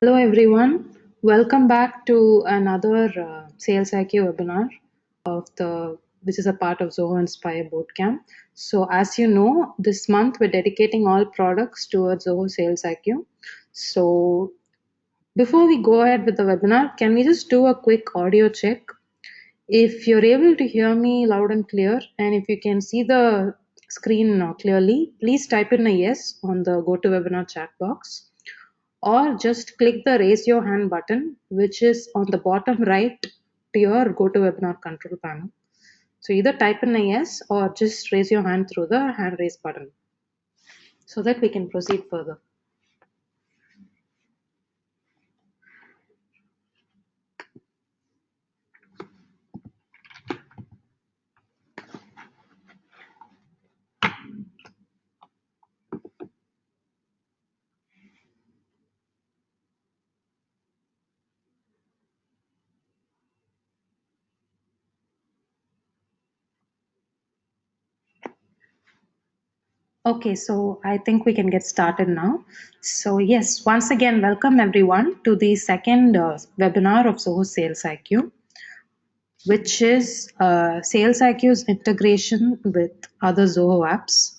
Hello everyone, welcome back to another Sales IQ webinar of the which is a part of Zoho Inspire Bootcamp. So as you know, this month we're dedicating all products towards Zoho Sales IQ. So before we go ahead with the webinar, can we just do a quick audio check? If you're able to hear me loud and clear, and if you can see the screen clearly, please type in a yes on the GoToWebinar chat box, or just click the raise your hand button, which is on the bottom right to your GoToWebinar control panel. So either type in a yes or just raise your hand through the hand raise button so that we can proceed further. Okay, so I think we can get started now. So yes, once again, welcome everyone to the second webinar of Zoho Sales IQ, which is Sales IQ's integration with other Zoho apps.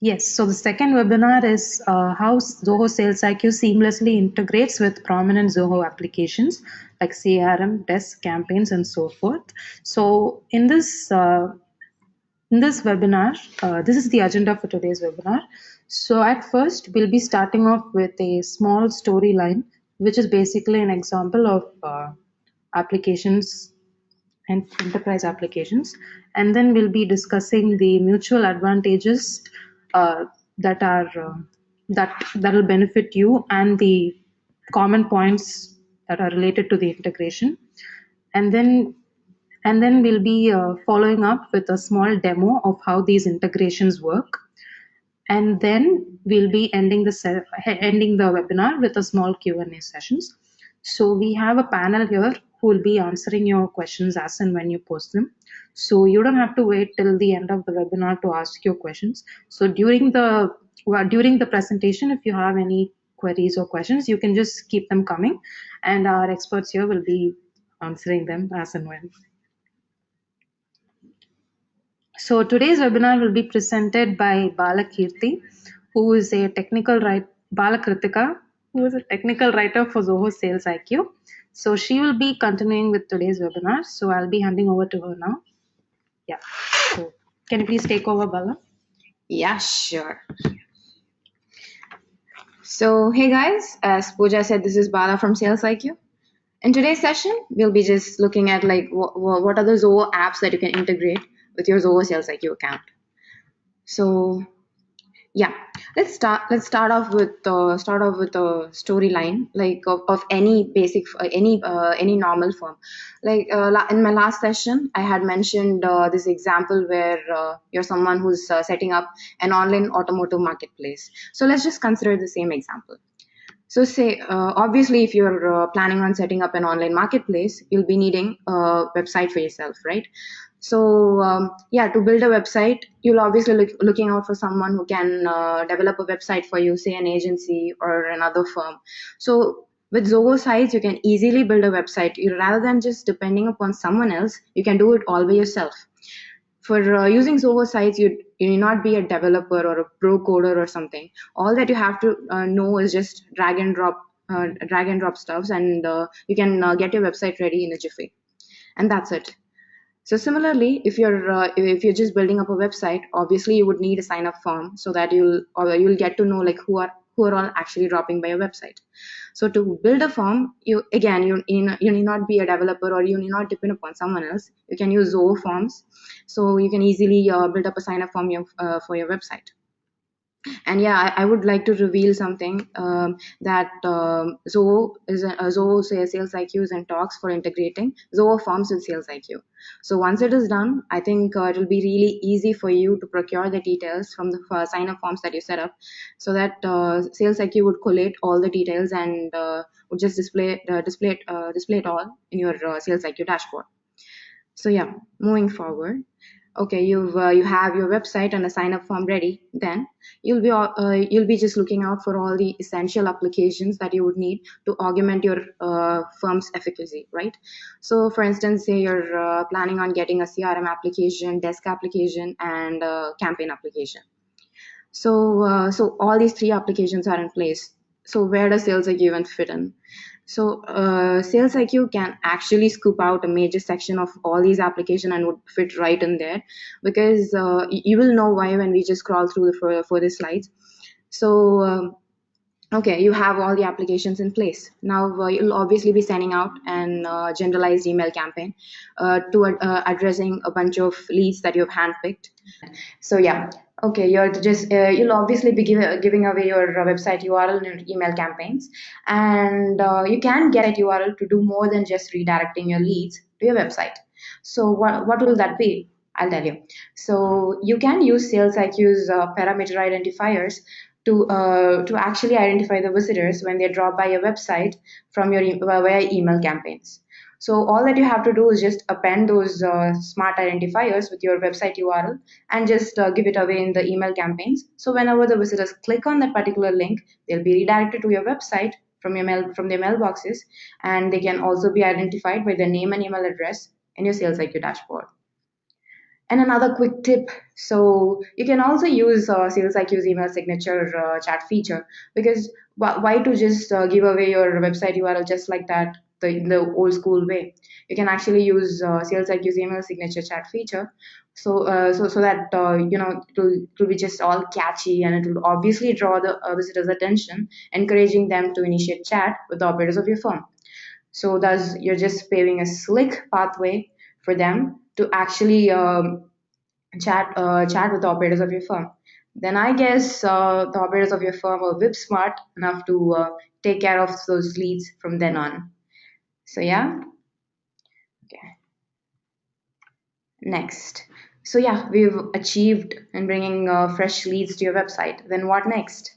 Yes, so the second webinar is how Zoho SalesIQ seamlessly integrates with prominent Zoho applications like CRM, desk campaigns, and so forth. So in this webinar, this is the agenda for today's webinar. So at first, we'll be starting off with a small storyline, which is basically an example of applications and enterprise applications, and then we'll be discussing the mutual advantages uh, that are that will benefit you and the common points that are related to the integration, and then we'll be following up with a small demo of how these integrations work, and then we'll be ending the webinar with a small Q&A sessions. So we have a panel here who will be answering your questions as and when you post them. So you don't have to wait till the end of the webinar to ask your questions. So during the presentation, if you have any queries or questions, you can just keep them coming, and our experts here will be answering them as and when. So today's webinar will be presented by Balakirti, who is a technical writer, Balakritika, who is a technical writer for Zoho Sales IQ. So she will be continuing with today's webinar. So I'll be handing over to her now. Yeah. So can you please take over, Bala? Yeah, sure. So, hey guys, as Pooja said, this is Bala from SalesIQ. In today's session, we'll be just looking at like what are the Zoho apps that you can integrate with your Zoho SalesIQ account. So, yeah, let's start off with a storyline like of any basic any normal firm. Like in my last session I had mentioned this example where you're someone who's setting up an online automotive marketplace. So let's just consider the same example. So say, obviously, if you're planning on setting up an online marketplace, you'll be needing a website for yourself, right? So yeah, to build a website, you'll obviously looking out for someone who can develop a website for you, say an agency or another firm. So with Zoho sites, you can easily build a website. Rather than just depending upon someone else, you can do it all by yourself. For using Zoho sites, you need not be a developer or a pro coder or something. All that you have to know is just drag and drop stuffs, and you can get your website ready in a jiffy, and that's it. So similarly, if you're just building up a website, obviously you would need a sign up form so that you'll get to know like who are all actually dropping by your website. So to build a form, you need not be a developer or you need not depend upon someone else. You can use Zoho forms, so you can easily build up a sign up form for your website. And yeah, I would like to reveal something that Zoho Sales IQ is in talks for integrating Zoho Forms with Sales IQ. So once it is done, I think it will be really easy for you to procure the details from the sign up forms that you set up, so that Sales IQ would collate all the details and would just display it all in your Sales IQ dashboard. So yeah, moving forward. okay, you have your website and a sign up form ready. Then you'll be just looking out for all the essential applications that you would need to augment your firm's efficacy, right? So for instance, say you're planning on getting a CRM application, desk application, and campaign application. So all these three applications are in place. So where does SalesIQ even fit in? So SalesIQ can actually scoop out a major section of all these applications and would fit right in there, because you will know why when we just scroll through the further slides. So okay, you have all the applications in place. Now you'll obviously be sending out an generalized email campaign to addressing a bunch of leads that you've handpicked. So yeah, okay, you'll obviously be giving away your website URL in your email campaigns, and you can get that URL to do more than just redirecting your leads to your website. So what will that be? I'll tell you. So you can use SalesIQ's parameter identifiers to actually identify the visitors when they drop by your website from your via email campaigns. So all that you have to do is just append those smart identifiers with your website URL and just give it away in the email campaigns. So whenever the visitors click on that particular link, they'll be redirected to your website from their mailboxes, and they can also be identified by their name and email address in your SalesIQ dashboard. And another quick tip, so you can also use SalesIQ's email signature chat feature, because why to just give away your website URL just like that, the old school way? You can actually use SalesIQ's email signature chat feature, so that it'll be just all catchy, and it will obviously draw the visitors' attention, encouraging them to initiate chat with the operators of your firm. So thus, you're just paving a slick pathway for them to actually chat with the operators of your firm. Then I guess the operators of your firm are whip smart enough to take care of those leads from then on. So yeah, okay. Next. So yeah, we've achieved in bringing fresh leads to your website. Then what next?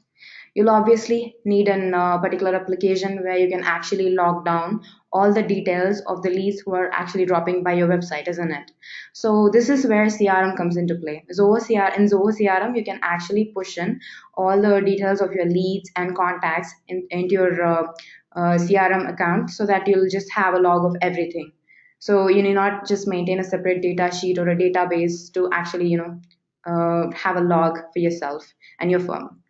You'll obviously need a particular application where you can actually log down all the details of the leads who are actually dropping by your website, isn't it? So this is where CRM comes into play. In Zoho CRM, you can actually push in all the details of your leads and contacts into your CRM account, so that you'll just have a log of everything. So you need not just maintain a separate data sheet or a database to actually, have a log for yourself and your firm.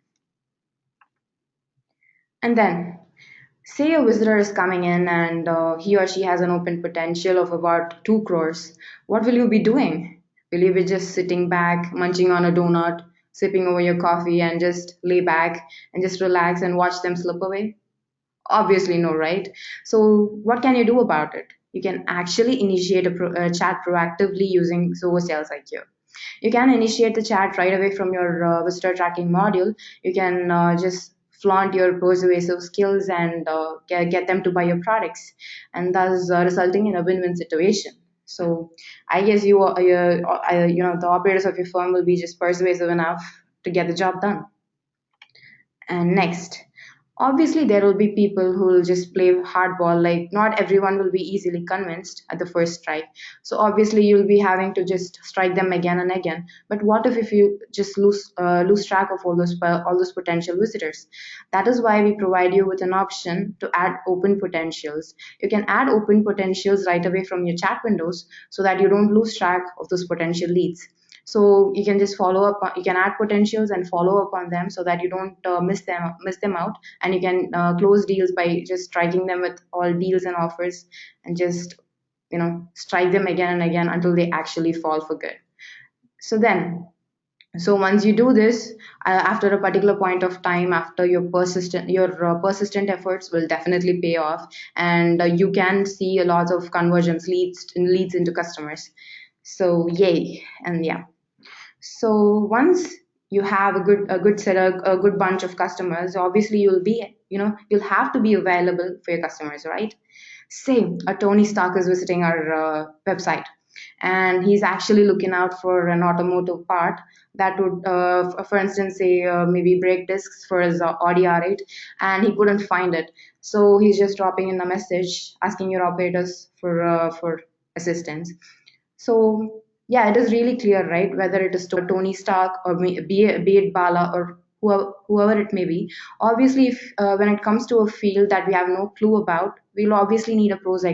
And then, say a visitor is coming in and he or she has an open potential of about 2 crores. What will you be doing? Will you be just sitting back, munching on a donut, sipping over your coffee, and just lay back and just relax and watch them slip away? Obviously, no, right? So, what can you do about it? You can actually initiate a chat proactively using Zoho SalesIQ. You can initiate the chat right away from your visitor tracking module. You can just flaunt your persuasive skills and get them to buy your products, and thus resulting in a win-win situation. So I guess the operators of your firm will be just persuasive enough to get the job done. And next, obviously, there will be people who will just play hardball. Like, not everyone will be easily convinced at the first strike. So obviously, you'll be having to just strike them again and again. But what if you just lose track of all those potential visitors? That is why we provide you with an option to add open potentials. You can add open potentials right away from your chat windows, so that you don't lose track of those potential leads. So you can just you can add potentials and follow up on them, so that you don't miss them out, and you can close deals by just striking them with all deals and offers, and just strike them again and again until they actually fall for good. So once you do this, after a particular point of time, after your persistent efforts will definitely pay off, and you can see a lot of conversions, leads into customers. So yay. And yeah, so once you have a good set of a good bunch of customers, obviously you'll have to be available for your customers, right? Say a Tony Stark is visiting our website, and he's actually looking out for an automotive part that would, for instance, say maybe brake discs for his Audi R8, and he couldn't find it. So he's just dropping in a message asking your operators for assistance. So Yeah, it is really clear, right? Whether it is Tony Stark or be it Bala or whoever it may be. Obviously, if when it comes to a field that we have no clue about, we'll obviously need a pros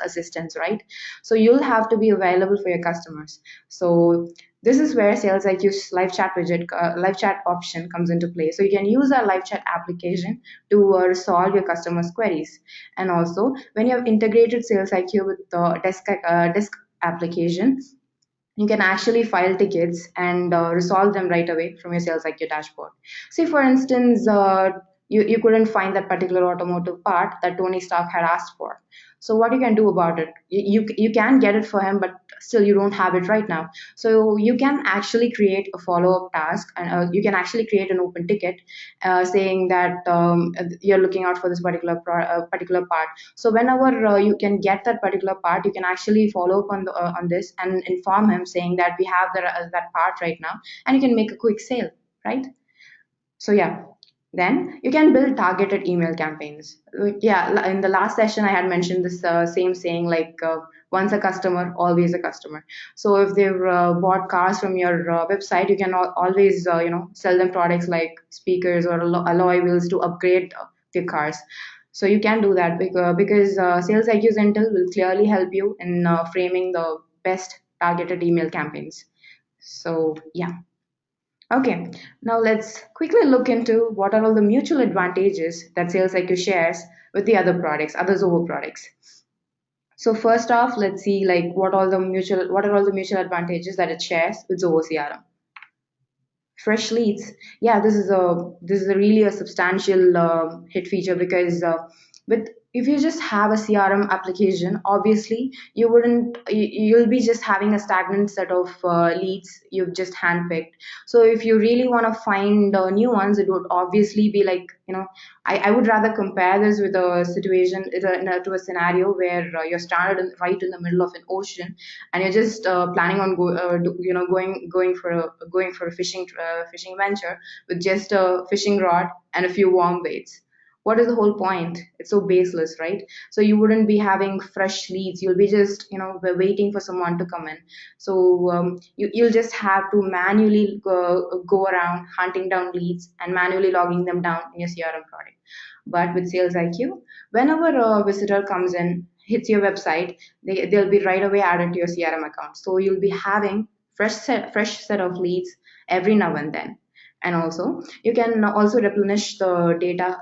assistance, right? So you'll have to be available for your customers. So this is where Sales IQ's live chat option comes into play. So you can use our live chat application to resolve your customers' queries. And also, when you have integrated Sales IQ with the desk application, you can actually file tickets and resolve them right away from your Sales IQ dashboard. Say, for instance, you couldn't find that particular automotive part that Tony Stark had asked for. So what you can do about it? You can get it for him, but still you don't have it right now. So you can actually create a follow-up task, and you can actually create an open ticket saying that you're looking out for this particular part. So whenever you can get that particular part, you can actually follow up on this and inform him saying that we have that part right now, and you can make a quick sale, right? So yeah, then you can build targeted email campaigns. Yeah, in the last session I had mentioned this same saying, like once a customer, always a customer. So if they've bought cars from your website, you can always sell them products like speakers or alloy wheels to upgrade their cars. So you can do that because Sales IQ's Intel will clearly help you in framing the best targeted email campaigns. So yeah. Okay, now let's quickly look into what are all the mutual advantages that SalesIQ shares with the other Zoho products. So first off, let's see like what are all the mutual advantages that it shares with Zoho CRM. Fresh leads. Yeah, this is a really a substantial hit feature because with if you just have a CRM application, obviously you'll be just having a stagnant set of leads you've just handpicked. So if you really want to find new ones, it would obviously be like, I would rather compare this with a situation to a scenario where you're stranded right in the middle of an ocean, and you're just planning on going for a fishing venture with just a fishing rod and a few warm weights. What is the whole point? It's so baseless, right? So you wouldn't be having fresh leads. You'll be just waiting for someone to come in. So you'll just have to manually go around hunting down leads and manually logging them down in your CRM product. But with Sales IQ, whenever a visitor comes in, hits your website, they'll be right away added to your CRM account. So you'll be having fresh set of leads every now and then. And also, you can also replenish the data,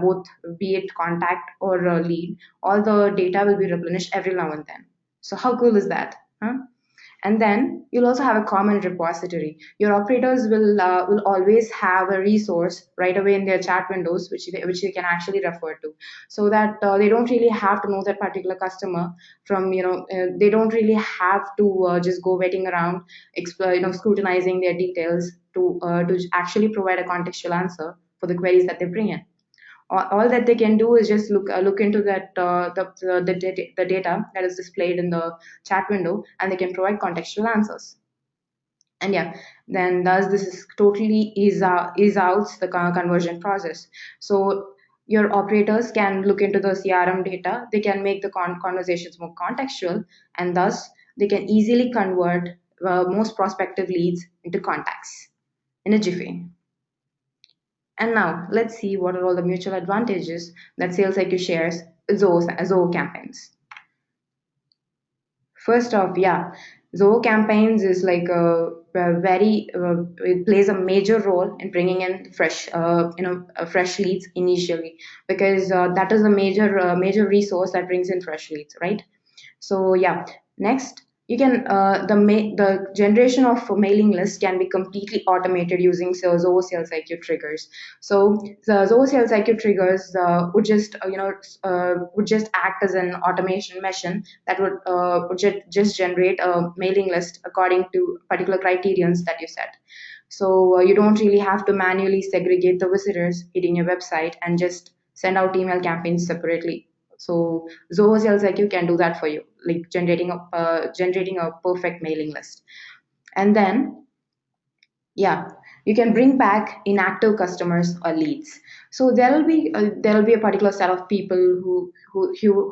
both be it contact or lead. All the data will be replenished every now and then. So how cool is that? Huh? And then you'll also have a common repository. Your operators will always have a resource right away in their chat windows, which they can actually refer to, so that they don't really have to know that particular customer from they don't really have to just go waiting around, scrutinizing their details to actually provide a contextual answer for the queries that they bring in. All that they can do is just look into that the data that is displayed in the chat window, and they can provide contextual answers. And yeah, then thus this is totally ease out the conversion process. So your operators can look into the CRM data, they can make the conversations more contextual, and thus they can easily convert most prospective leads into contacts in a jiffy. And now let's see what are all the mutual advantages that SalesIQ shares with Zoho campaigns. First off, yeah, Zoho campaigns is like it plays a major role in bringing in fresh leads initially, because that is a major resource that brings in fresh leads, right? So yeah, next you can the generation of mailing lists can be completely automated using Zoho SalesIQ triggers. So the Zoho SalesIQ triggers would just act as an automation machine that would just generate a mailing list according to particular criterions that you set. So you don't really have to manually segregate the visitors hitting your website and just send out email campaigns separately. So Zoho Sales IQ can do that for you, like generating a perfect mailing list. And then, yeah. You can bring back inactive customers or leads. So there will be a particular set of people who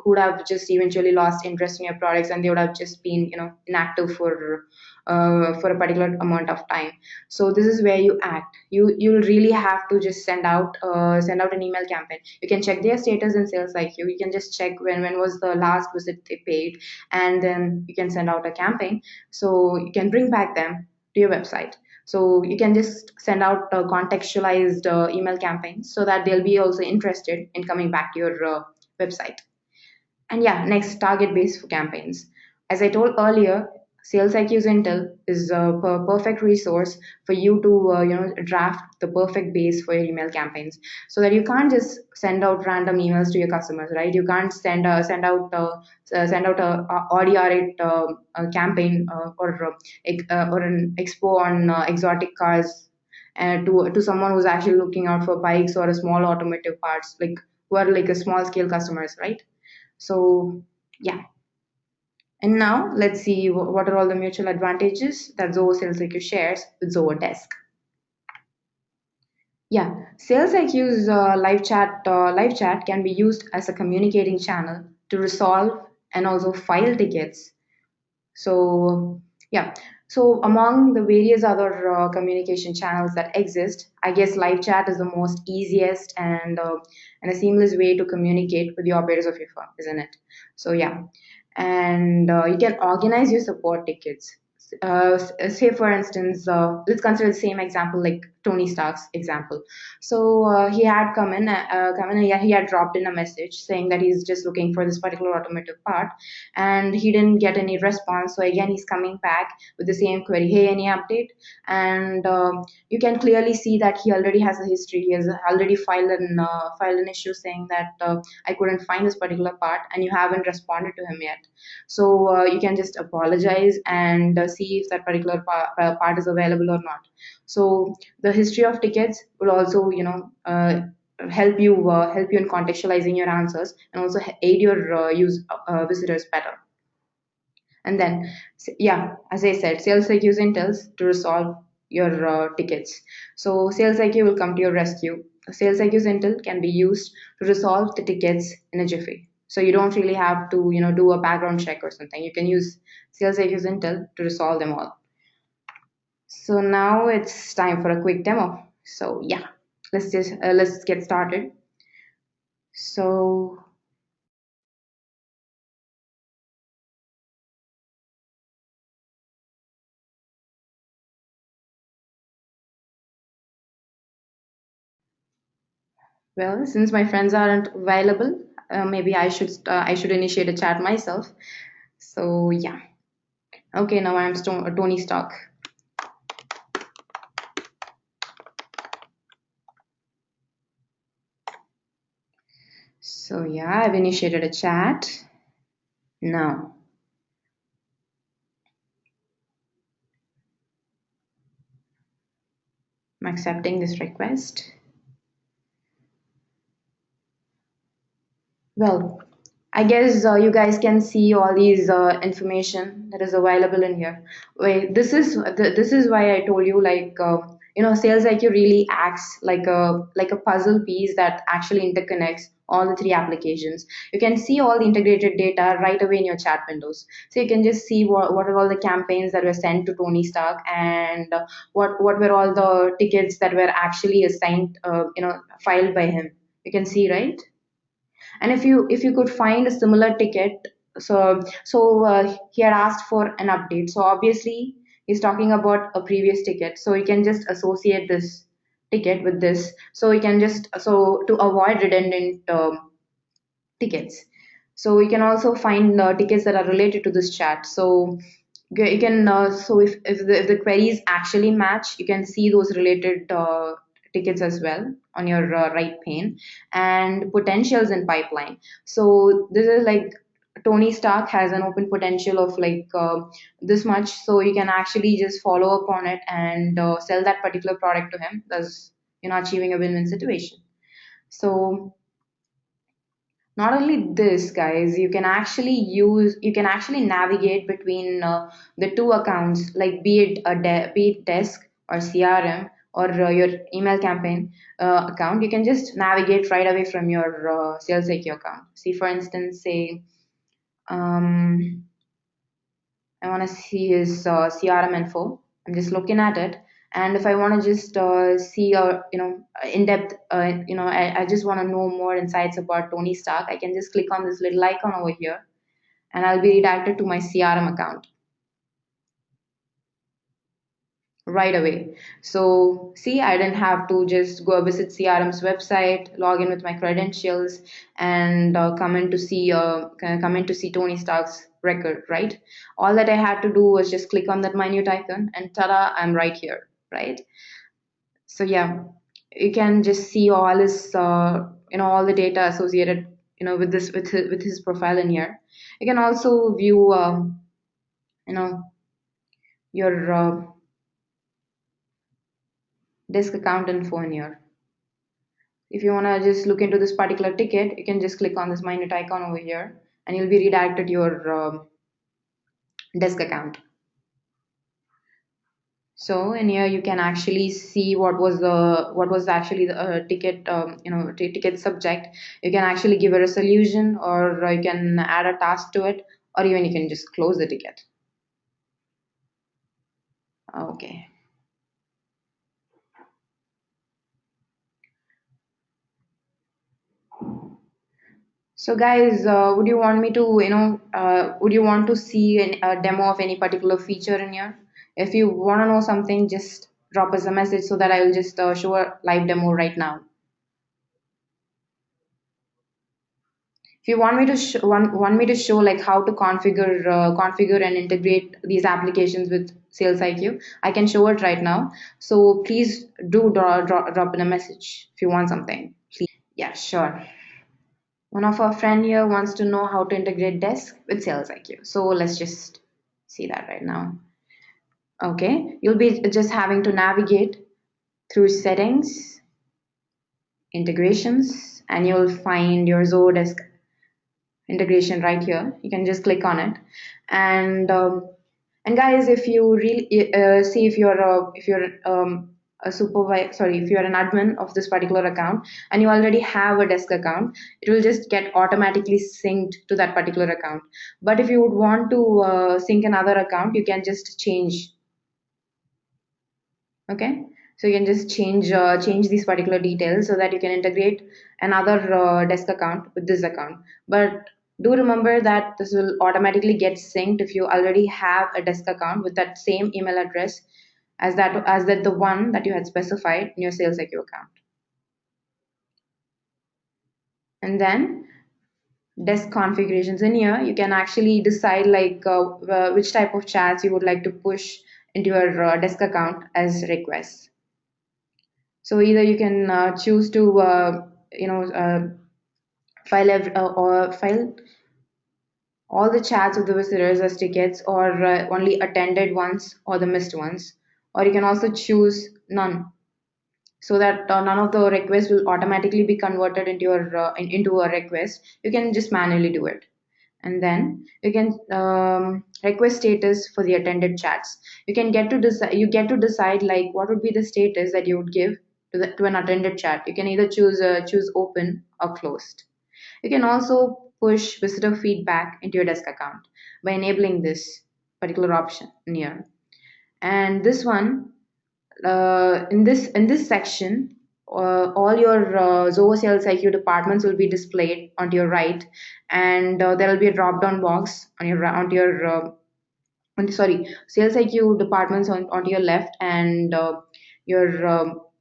would have just eventually lost interest in your products, and they would have just been inactive for a particular amount of time. So this is where you act. You'll really have to just send out an email campaign. You can check their status in Sales IQ. You can just check when was the last visit they paid, and then you can send out a campaign. So you can bring back them to your website. So you can just send out contextualized email campaigns so that they'll be also interested in coming back to your website. And yeah, next, target based campaigns. As I told earlier, Sales IQ's Intel is a perfect resource for you to draft the perfect base for your email campaigns, so that you can't just send out random emails to your customers, right? You can't send out a ODR campaign or an expo on exotic cars to someone who's actually looking out for bikes or a small automotive parts, like who are like a small scale customers, right? So yeah, and now let's see what are all the mutual advantages that Zoho SalesIQ shares with Zoho Desk. Yeah, SalesIQ's live chat can be used as a communicating channel to resolve and also file tickets. So yeah, so among the various other communication channels that exist, I guess live chat is the most easiest and a seamless way to communicate with the operators of your firm, isn't it? So yeah, and you can organize your support tickets. Say for instance, let's consider the same example like Tony Stark's example. So he had come in, and he had dropped in a message saying that he's just looking for this particular automotive part, and he didn't get any response. So again, he's coming back with the same query, hey, any update? And you can clearly see that he already has a history. He has already filed an issue saying that I couldn't find this particular part, and you haven't responded to him yet. So you can just apologize and see if that particular part is available or not. So the history of tickets will also help you in contextualizing your answers, and also aid your visitors better. And then yeah, as I said, Sales IQ use Intels to resolve your tickets. So Sales IQ will come to your rescue. Sales IQ's Intel can be used to resolve the tickets in a jiffy. So you don't really have to do a background check or something. You can use Sales IQ's Intel to resolve them all. So now it's time for a quick demo. So yeah, let's get started. So well, since my friends aren't available, maybe I should initiate a chat myself. So yeah, okay. Now I'm Tony Stark. So yeah, I've initiated a chat. Now I'm accepting this request. Well, I guess you guys can see all these information that is available in here. Wait, this is why I told you, like Sales IQ really acts like a puzzle piece that actually interconnects all the three applications. You can see all the integrated data right away in your chat windows. So you can just see what are all the campaigns that were sent to Tony Stark, and what were all the tickets that were actually assigned, filed by him. You can see, right? And if you could find a similar ticket, he had asked for an update, so obviously he's talking about a previous ticket, so you can just associate this ticket with this, so you can just so to avoid redundant tickets. So you can also find tickets that are related to this chat. So you can so if the queries actually match, you can see those related tickets as well on your right pane, and potentials in pipeline. So this is like Tony Stark has an open potential of like this much, so you can actually just follow up on it and sell that particular product to him, thus achieving a win-win situation. So not only this, guys, you can actually navigate between the two accounts, like be it desk or CRM or your email campaign account, you can just navigate right away from your SalesIQ account. See, for instance, say um, I want to see his CRM info. I'm just looking at it, and if I want to just see in depth, I just want to know more insights about Tony Stark, I can just click on this little icon over here, and I'll be redirected to my CRM account right away. So see, I didn't have to just go visit CRM's website, log in with my credentials, and come in to see Tony Stark's record, right? All that I had to do was just click on that minute icon, and ta-da, I'm right here, right? So yeah, you can just see all his all the data associated with with his profile in here. You can also view you know your desk account info in here. If you want to just look into this particular ticket, you can just click on this minute icon over here, and you'll be redirected to your desk account. So in here you can actually see what was actually the ticket ticket subject. You can actually give a resolution, or you can add a task to it, or even you can just close the ticket. Okay. So guys, would you want me to, would you want to see a demo of any particular feature in here? If you want to know something, just drop us a message so that I will just show a live demo right now. If you want me to want me to show like how to configure and integrate these applications with Sales IQ, I can show it right now. So please do drop in a message if you want something. Please. Yeah, sure. One of our friend here wants to know how to integrate Desk with Sales IQ. So let's just see that right now. Okay, you'll be just having to navigate through settings, integrations, and you'll find your Zoho Desk integration right here. You can just click on it, and guys, if you really see, if you're a supervisor, sorry, if you're an admin of this particular account and you already have a desk account, it will just get automatically synced to that particular account. But if you would want to sync another account, you can just change. Okay, so you can just change these particular details so that you can integrate another desk account with this account. But do remember that this will automatically get synced if you already have a desk account with that same email address as that the one that you had specified in your SalesIQ account. And then desk configurations in here, you can actually decide like which type of chats you would like to push into your desk account as requests. So either you can choose to file all the chats of the visitors as tickets, or only attended ones or the missed ones, or you can also choose none, so that none of the requests will automatically be converted into into a request. You can just manually do it. And then you can request status for the attended chats. You get to decide like what would be the status that you would give to an attended chat. You can either choose open or closed. You can also push visitor feedback into your desk account by enabling this particular option here. And this one, in this section, all your Zoho Sales IQ departments will be displayed on your right, and there will be a drop-down box sorry, Sales IQ departments onto your left, and your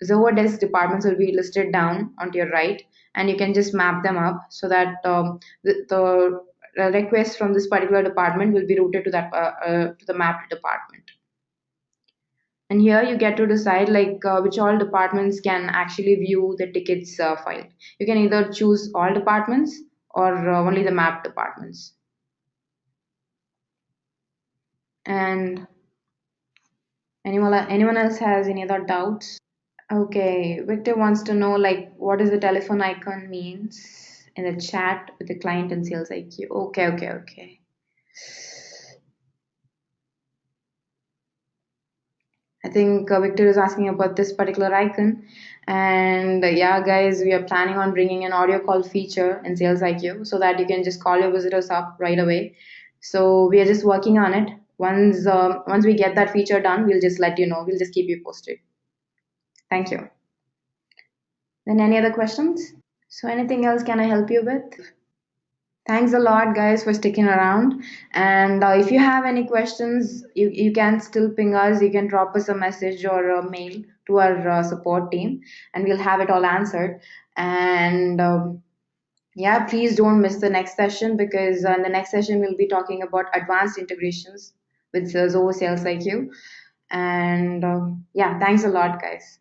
Zoho Desk departments will be listed down onto your right, and you can just map them up so that the request from this particular department will be routed to that to the mapped department. And here you get to decide like which all departments can actually view the tickets file. You can either choose all departments or only the mapped departments. And anyone else has any other doubts? Okay, Victor wants to know like what does the telephone icon means in the chat with the client and Sales IQ. Okay. I think Victor is asking about this particular icon. And yeah, guys, we are planning on bringing an audio call feature in Sales IQ so that you can just call your visitors up right away. So we are just working on it. Once we get that feature done, we'll just let you know. We'll just keep you posted. Thank you. Then any other questions? So anything else can I help you with? Thanks a lot, guys, for sticking around. And if you have any questions, you can still ping us. You can drop us a message or a mail to our support team, and we'll have it all answered. And yeah, please don't miss the next session because in the next session, we'll be talking about advanced integrations with Zoho Sales IQ. And yeah, thanks a lot, guys.